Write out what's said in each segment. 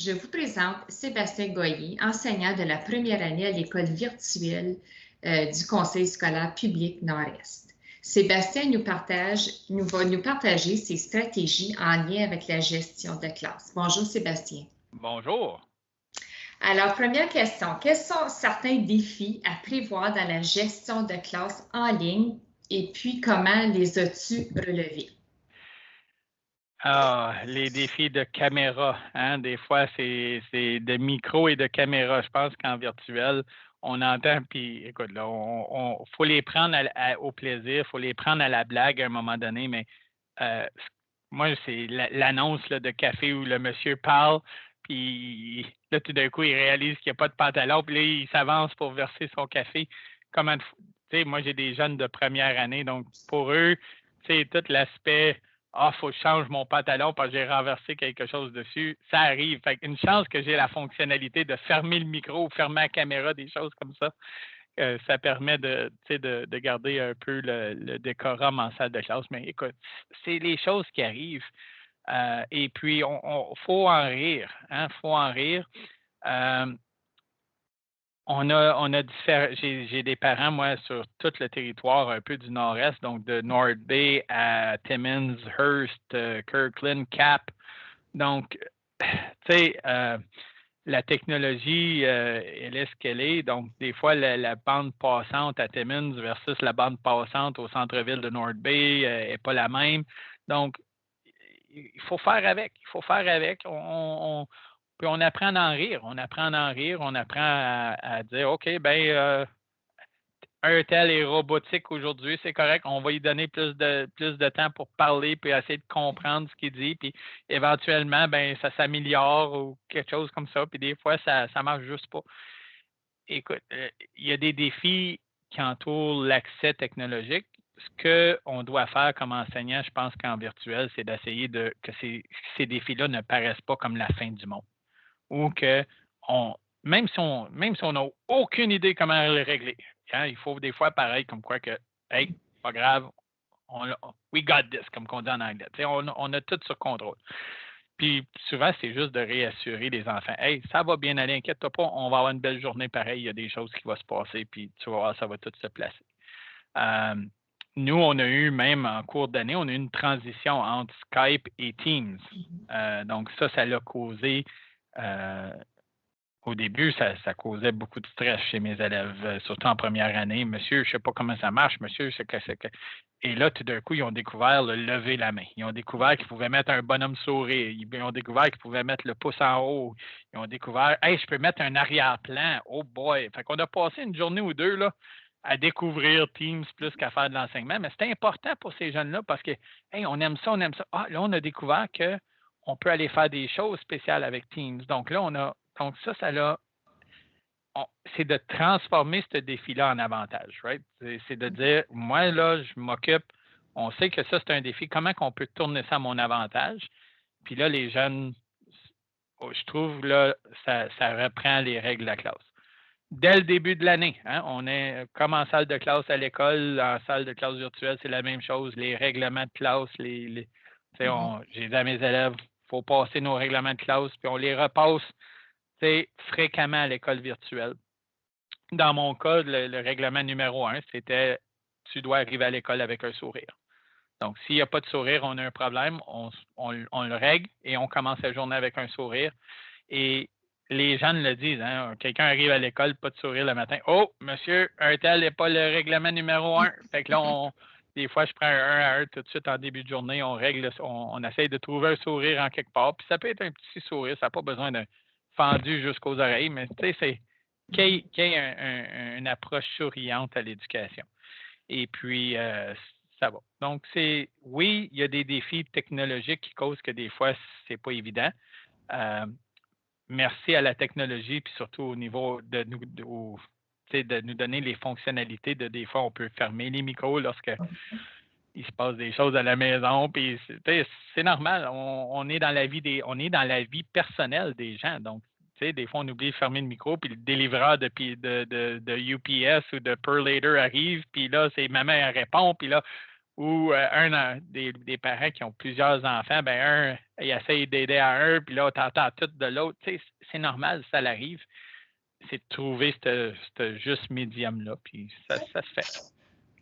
Je vous présente Sébastien Goyer, enseignant de la première année à l'école virtuelle du Conseil scolaire public Nord-Est. Sébastien va nous partager ses stratégies en lien avec la gestion de classe. Bonjour Sébastien. Bonjour. Alors, première question, quels sont certains défis à prévoir dans la gestion de classe en ligne et puis comment les as-tu relevés? Les défis de caméra, hein? Des fois, c'est de micro et de caméra. Je pense qu'en virtuel, on entend, puis écoute, là, faut les prendre au plaisir, faut les prendre à la blague à un moment donné, mais euh, moi, c'est l'annonce là, de café où le monsieur parle, puis là, tout d'un coup, il réalise qu'il n'y a pas de pantalon, puis là, il s'avance pour verser son café. Comment, tu sais, moi, j'ai des jeunes de première année, donc pour eux, tu sais, tout l'aspect faut que je change mon pantalon parce que j'ai renversé quelque chose dessus. Ça arrive. Fait une chance que j'ai la fonctionnalité de fermer le micro ou fermer la caméra, des choses comme ça. Ça permet de garder un peu le décorum en salle de classe. Mais écoute, c'est les choses qui arrivent. Et puis, faut en rire. Hein? Faut en rire. J'ai des parents, moi, sur tout le territoire un peu du nord-est, donc de North Bay à Timmins, Hearst, Kirkland, Cap. Donc, tu sais, la technologie, elle est ce qu'elle est. Donc, des fois, la bande passante à Timmins versus la bande passante au centre-ville de North Bay n'est pas la même. Donc, il faut faire avec. Il faut faire avec. Puis on apprend à en rire. On apprend à en rire. On apprend à dire, OK, ben, un tel est robotique aujourd'hui, c'est correct. On va lui donner plus de temps pour parler puis essayer de comprendre ce qu'il dit. Puis éventuellement, ben, ça s'améliore ou quelque chose comme ça. Puis des fois, ça marche juste pas. Écoute, il y a des défis qui entourent l'accès technologique. Ce qu'on doit faire comme enseignant, je pense qu'en virtuel, c'est d'essayer que ces défis-là ne paraissent pas comme la fin du monde. Ou que on, même si on n'a aucune idée comment les régler, hein, il faut des fois pareil, comme quoi que, hey, pas grave, we got this, comme on dit en anglais. On a tout sur contrôle. Puis souvent, c'est juste de réassurer les enfants. Hey, ça va bien aller, inquiète-toi pas, on va avoir une belle journée pareil, il y a des choses qui vont se passer, puis tu vas voir, ça va tout se placer. Nous, on a eu, même en cours d'année, on a eu une transition entre Skype et Teams. Donc, ça l'a causé, au début, ça causait beaucoup de stress chez mes élèves, surtout en première année. Monsieur, je ne sais pas comment ça marche, monsieur, c'est que. Et là, tout d'un coup, ils ont découvert le lever la main. Ils ont découvert qu'ils pouvaient mettre un bonhomme sourire. Ils ont découvert qu'ils pouvaient mettre le pouce en haut. Ils ont découvert, hey, je peux mettre un arrière-plan. Oh boy. Fait qu'on a passé une journée ou deux là, à découvrir Teams plus qu'à faire de l'enseignement. Mais c'était important pour ces jeunes-là parce que, hey, on aime ça, on aime ça. Ah, là, on a découvert qu'on peut aller faire des choses spéciales avec Teams. Donc là, donc ça l'a. C'est de transformer ce défi-là en avantage, right? C'est de dire, moi, là, je m'occupe, on sait que ça, c'est un défi. Comment qu'on peut tourner ça à mon avantage? Puis là, les jeunes, je trouve, là, ça reprend les règles de la classe. Dès le début de l'année, hein, on est comme en salle de classe à l'école, en salle de classe virtuelle, c'est la même chose. Les règlements de classe, j'ai dit à mes élèves, il faut passer nos règlements de classe, puis on les repasse fréquemment à l'école virtuelle. Dans mon cas, le règlement numéro 1, c'était tu dois arriver à l'école avec un sourire. Donc, s'il n'y a pas de sourire, on a un problème, on le règle et on commence la journée avec un sourire. Et les gens le disent, hein, quelqu'un arrive à l'école, pas de sourire le matin. Oh, monsieur, un tel n'est pas le règlement numéro 1. Fait que là, des fois, je prends un à un tout de suite en début de journée, on règle, on essaye de trouver un sourire en quelque part. Puis ça peut être un petit sourire, ça n'a pas besoin d'un fendu jusqu'aux oreilles, mais tu sais, c'est qu'il y ait une approche souriante à l'éducation. Et puis, ça va. Donc, oui, il y a des défis technologiques qui causent que des fois, c'est pas évident. Merci à la technologie, puis surtout au niveau de nous donner les fonctionnalités des fois, on peut fermer les micros lorsque il se passe des choses à la maison, puis c'est normal. On est dans la vie on est dans la vie personnelle des gens. Donc, des fois, on oublie de fermer le micro, puis le délivreur de UPS ou de Purlator arrive, puis là, c'est maman, elle répond, puis là, ou des parents qui ont plusieurs enfants, ben il essaye d'aider à un, puis là, t'entends tout de l'autre. Tu sais, c'est normal, ça l'arrive. C'est de trouver ce juste médium-là, puis ça se fait.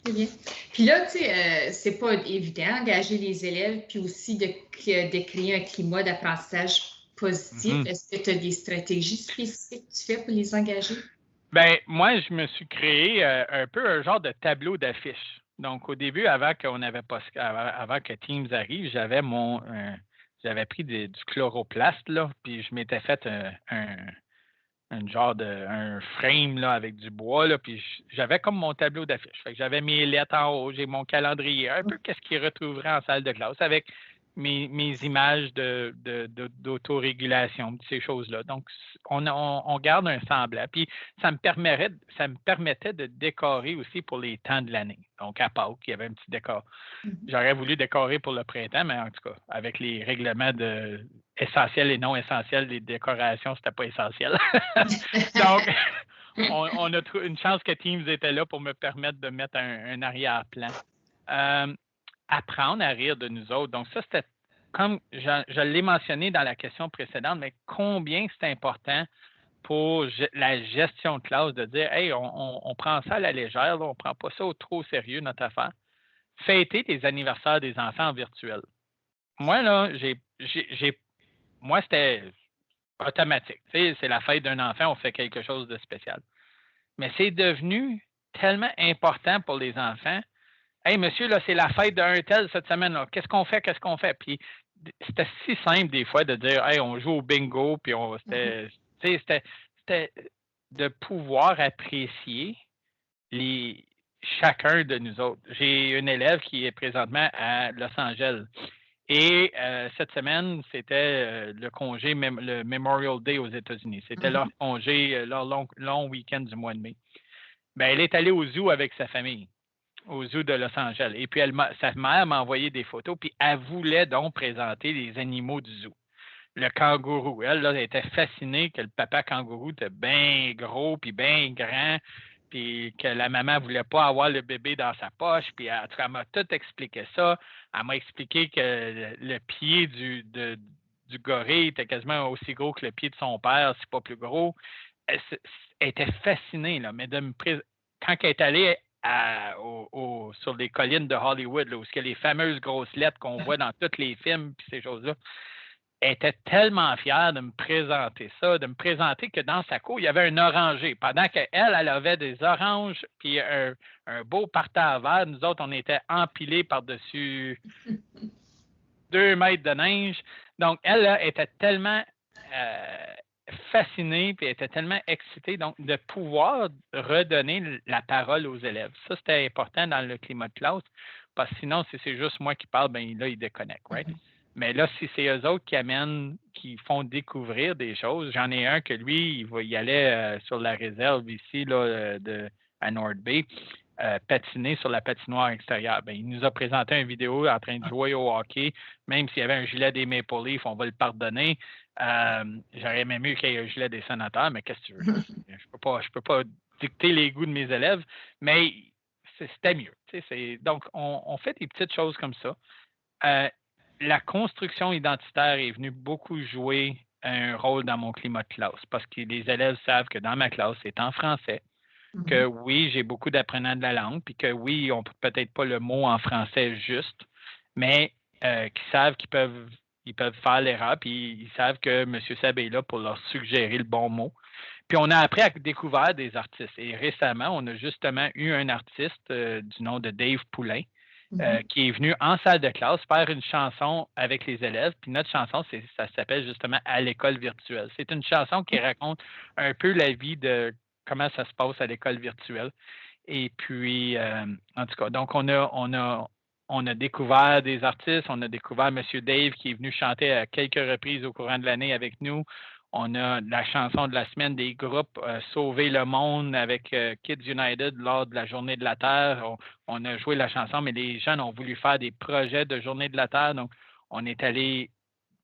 C'est bien. Puis là, tu sais, c'est pas évident d'engager les élèves, puis aussi de créer un climat d'apprentissage positif. Est-ce que tu as des stratégies spécifiques que tu fais pour les engager? Ben, moi, je me suis créé un peu un genre de tableau d'affiches. Donc, au début, avant que Teams arrive, j'avais pris du chloroplaste, là, puis je m'étais fait un genre un frame là, avec du bois, là, puis j'avais comme mon tableau d'affiches. Fait que j'avais mes lettres en haut, j'ai mon calendrier, un peu qu'est-ce qu'ils retrouveraient en salle de classe avec mes images d'autorégulation, de ces choses-là. Donc, on garde un semblant. Puis, ça me permettait de décorer aussi pour les temps de l'année. Donc, à Pâques, il y avait un petit décor. J'aurais voulu décorer pour le printemps, mais en tout cas, avec les règlements essentiels et non essentiels des décorations, c'était pas essentiel. Donc, on a une chance que Teams était là pour me permettre de mettre un arrière-plan. Apprendre à rire de nous autres. Donc, ça, c'était comme je l'ai mentionné dans la question précédente, mais combien c'est important pour la gestion de classe de dire hey, on prend ça à la légère, là, on ne prend pas ça trop au sérieux, notre affaire. Fêter les anniversaires des enfants en virtuel. Moi, là, moi, c'était automatique. Tu sais, c'est la fête d'un enfant, on fait quelque chose de spécial. Mais c'est devenu tellement important pour les enfants. Hey, monsieur, là, c'est la fête d'un tel cette semaine-là. Qu'est-ce qu'on fait? Qu'est-ce qu'on fait? Puis c'était si simple des fois de dire hey, on joue au bingo, puis c'était de pouvoir apprécier chacun de nous autres. J'ai une élève qui est présentement à Los Angeles. Et cette semaine, c'était le congé, le Memorial Day aux États-Unis. C'était leur congé, leur long week-end du mois de mai. Ben, elle est allée au zoo avec sa famille, au zoo de Los Angeles. Et puis, sa mère m'a envoyé des photos, puis elle voulait donc présenter les animaux du zoo. Le kangourou. Elle, là, elle était fascinée que le papa kangourou était bien gros, puis bien grand, puis que la maman ne voulait pas avoir le bébé dans sa poche. Puis elle m'a tout expliqué ça. Elle m'a expliqué que le pied du gorille était quasiment aussi gros que le pied de son père, c'est pas plus gros. Elle était fascinée, là, mais quand elle est allée sur les collines de Hollywood, là, où il y a les fameuses grosses lettres qu'on voit dans tous les films, puis ces choses-là, elle était tellement fière de me présenter ça, de me présenter que dans sa cour, il y avait un oranger. Pendant qu'elle, elle avait des oranges puis un beau parterre vert, nous autres, on était empilés par-dessus 2 mètres de neige. Donc, elle là, était tellement fascinée puis elle était tellement excitée donc de pouvoir redonner la parole aux élèves. Ça, c'était important dans le climat de classe parce que sinon, si c'est juste moi qui parle, ben là, ils déconnectent, right? Mais là, si c'est eux autres qui font découvrir des choses, j'en ai un que lui, il allait sur la réserve ici là, à North Bay, patiner sur la patinoire extérieure. Ben, il nous a présenté une vidéo en train de jouer au hockey, même s'il y avait un gilet des Maple Leafs, on va le pardonner. J'aurais même mieux qu'il y ait un gilet des Sénateurs, mais qu'est-ce que tu veux? Je peux pas dicter les goûts de mes élèves, mais c'était mieux. Donc, on fait des petites choses comme ça. La construction identitaire est venue beaucoup jouer un rôle dans mon climat de classe parce que les élèves savent que dans ma classe, c'est en français, que oui, j'ai beaucoup d'apprenants de la langue, puis que oui, on peut peut-être pas le mot en français juste, mais qu'ils savent qu'ils peuvent faire l'erreur, puis ils savent que M. Seb est là pour leur suggérer le bon mot. Puis on a appris à découvrir des artistes. Et récemment, on a justement eu un artiste du nom de Dave Poulain, qui est venu en salle de classe faire une chanson avec les élèves. Puis notre chanson, ça s'appelle justement À l'école virtuelle. C'est une chanson qui raconte un peu la vie de comment ça se passe à l'école virtuelle. Et puis, en tout cas, donc on a découvert des artistes. On a découvert M. Dave qui est venu chanter à quelques reprises au courant de l'année avec nous. On a la chanson de la semaine des groupes Sauver le monde avec Kids United lors de la Journée de la Terre. On a joué la chanson, mais les jeunes ont voulu faire des projets de Journée de la Terre. Donc, on est allé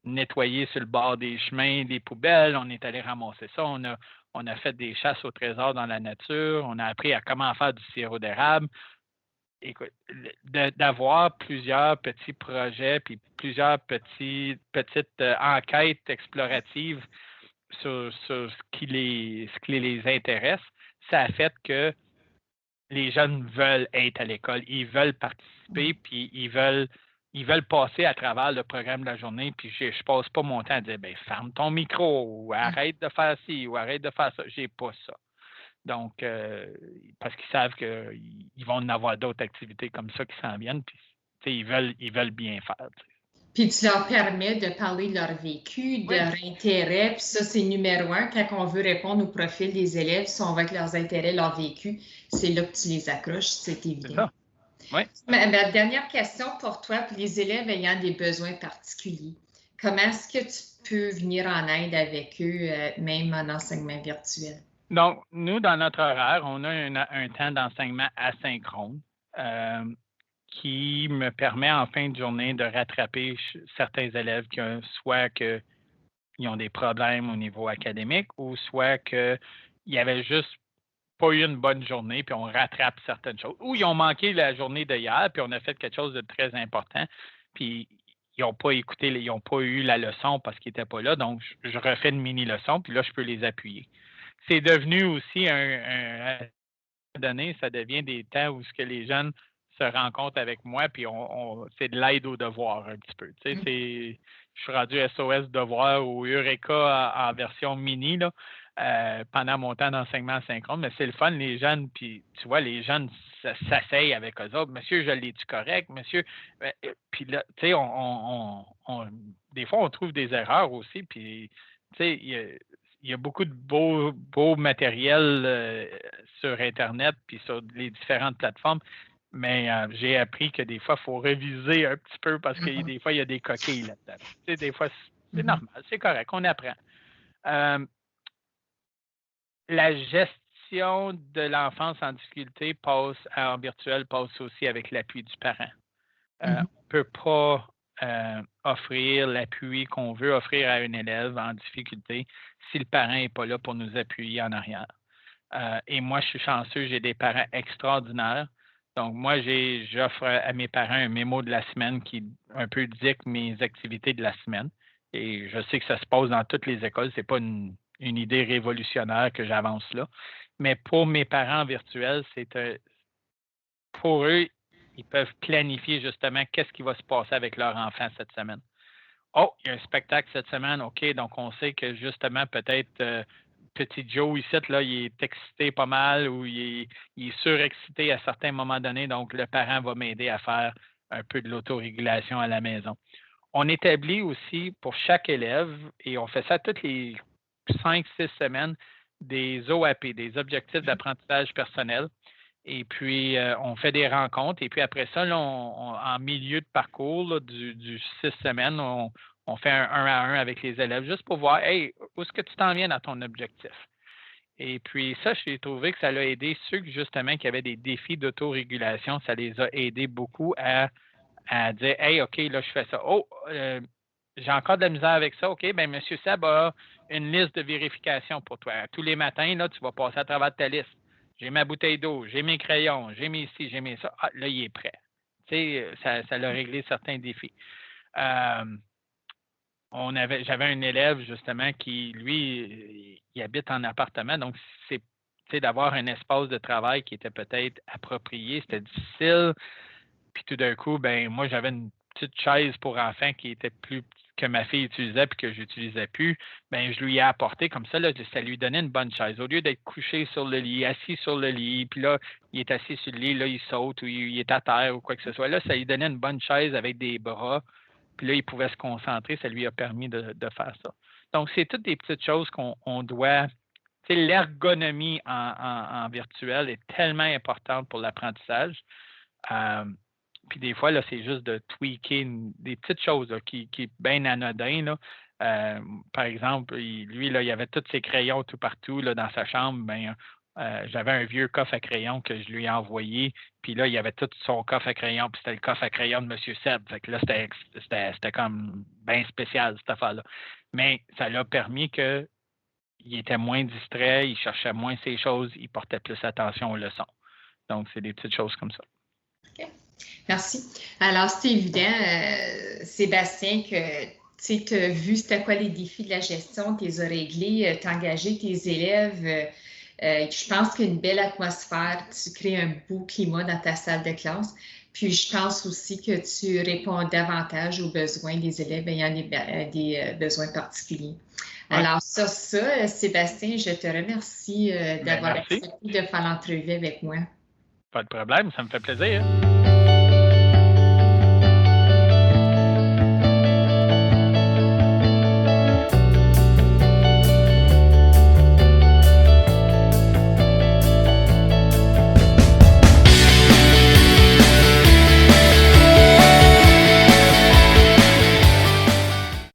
nettoyer sur le bord des chemins des poubelles. On est allé ramasser ça. On a fait des chasses au trésor dans la nature. On a appris à comment faire du sirop d'érable. écoute, d'avoir plusieurs petits projets puis plusieurs petites enquêtes exploratives sur ce qui les intéresse, ça a fait que les jeunes veulent être à l'école, ils veulent participer, puis ils veulent passer à travers le programme de la journée, puis je ne passe pas mon temps à dire ben ferme ton micro ou arrête de faire ci ou arrête de faire ça. J'ai pas ça. Donc, parce qu'ils savent qu'ils vont en avoir d'autres activités comme ça qui s'en viennent, puis ils veulent bien faire. Puis tu leur permets de parler de leur vécu, de leur intérêt, puis ça, c'est numéro un. Quand on veut répondre au profil des élèves, si on va avec leurs intérêts, leur vécu, c'est là que tu les accroches, c'est évident. Oui. Ma dernière question pour toi, pour les élèves ayant des besoins particuliers, comment est-ce que tu peux venir en aide avec eux, même en enseignement virtuel? Donc, nous, dans notre horaire, on a un temps d'enseignement asynchrone qui me permet en fin de journée de rattraper certains élèves qui ont soit qu'ils ont des problèmes au niveau académique ou soit qu'ils n'avaient juste pas eu une bonne journée, puis on rattrape certaines choses. Ou ils ont manqué la journée d'hier, puis on a fait quelque chose de très important, puis ils n'ont pas écouté, ils n'ont pas eu la leçon parce qu'ils n'étaient pas là, donc je refais une mini-leçon, puis là, je peux les appuyer. C'est devenu aussi à un donné, ça devient des temps où ce que les jeunes se rencontrent avec moi, puis c'est de l'aide aux devoirs un petit peu. Tu sais, je suis rendu SOS Devoir ou Eureka en version mini là, pendant mon temps d'enseignement asynchrone, mais c'est le fun, les jeunes, puis tu vois, les jeunes s'asseyent avec eux autres. Monsieur, je l'ai-tu correct? Monsieur, puis là, tu sais, des fois, on trouve des erreurs aussi, puis tu sais, il y a beaucoup de beaux matériels sur Internet puis sur les différentes plateformes, mais j'ai appris que des fois, il faut réviser un petit peu parce que des fois, il y a des coquilles là-dedans. Tu sais, des fois, c'est normal, c'est correct, on apprend. La gestion de l'enfance en difficulté en virtuel passe aussi avec l'appui du parent. On ne peut pas offrir l'appui qu'on veut offrir à un élève en difficulté si le parent n'est pas là pour nous appuyer en arrière. Et moi, je suis chanceux, j'ai des parents extraordinaires. Donc, moi, j'offre à mes parents un mémo de la semaine qui un peu dicte mes activités de la semaine. Et je sais que ça se passe dans toutes les écoles. Ce n'est pas une idée révolutionnaire que j'avance là. Mais pour mes parents virtuels, pour eux, ils peuvent planifier justement qu'est-ce qui va se passer avec leur enfant cette semaine. Oh, il y a un spectacle cette semaine, OK, donc on sait que justement, peut-être petit Joe ici, là, il est excité pas mal ou il est surexcité à certains moments donnés, donc le parent va m'aider à faire un peu de l'autorégulation à la maison. On établit aussi pour chaque élève, et on fait ça toutes les 5-6 semaines, des OAP, des objectifs d'apprentissage personnel. Et puis, on fait des rencontres. Et puis après ça, là, en milieu de parcours là, du 6 semaines, on fait un 1 à 1 avec les élèves juste pour voir, hey, où est-ce que tu t'en viens dans ton objectif? Et puis ça, j'ai trouvé que ça l'a aidé ceux justement qui avaient des défis d'autorégulation, ça les a aidés beaucoup à dire, hey, OK, là, je fais ça. Oh, j'ai encore de la misère avec ça. OK, bien, M. Seb a une liste de vérification pour toi. Tous les matins, là, tu vas passer à travers ta liste. J'ai ma bouteille d'eau, j'ai mes crayons, j'ai mes ci, j'ai mes ça. Ah, là, il est prêt. Tu sais, ça l'a réglé certains défis. J'avais un élève, justement, qui, lui, il habite en appartement, donc c'est d'avoir un espace de travail qui était peut-être approprié. C'était difficile. Puis tout d'un coup, ben moi, j'avais une petite chaise pour enfants qui était plus que ma fille utilisait puis que j'utilisais plus. Ben je lui ai apporté comme ça, là, ça lui donnait une bonne chaise. Au lieu d'être couché sur le lit, assis sur le lit, puis là, il est assis sur le lit, là, il saute ou il est à terre ou quoi que ce soit. Là, ça lui donnait une bonne chaise avec des bras. Puis là, il pouvait se concentrer. Ça lui a permis de faire ça. Donc, c'est toutes des petites choses qu'on doit. Tu sais, l'ergonomie en virtuel est tellement importante pour l'apprentissage. Puis des fois, là, c'est juste de tweaker des petites choses là, qui est bien anodin. Là. Par exemple, lui, là, il avait tous ses crayons tout partout là, dans sa chambre. Ben, j'avais un vieux coffre à crayon que je lui ai envoyé. Puis là, il y avait tout son coffre à crayon. Puis c'était le coffre à crayon de M. Seb. Fait que là, c'était comme bien spécial, cette affaire-là. Mais ça l'a permis qu'il était moins distrait, il cherchait moins ses choses, il portait plus attention aux leçons. Donc, c'est des petites choses comme ça. Merci. Alors, c'est évident, Sébastien, que tu as vu c'était quoi les défis de la gestion, tu les as réglés, tu as engagé tes élèves. Je pense qu'une belle atmosphère, tu crées un beau climat dans ta salle de classe. Puis, je pense aussi que tu réponds davantage aux besoins des élèves ayant des besoins particuliers. Ouais. Alors, Sébastien, je te remercie d'avoir accepté de faire l'entrevue avec moi. Pas de problème, ça me fait plaisir.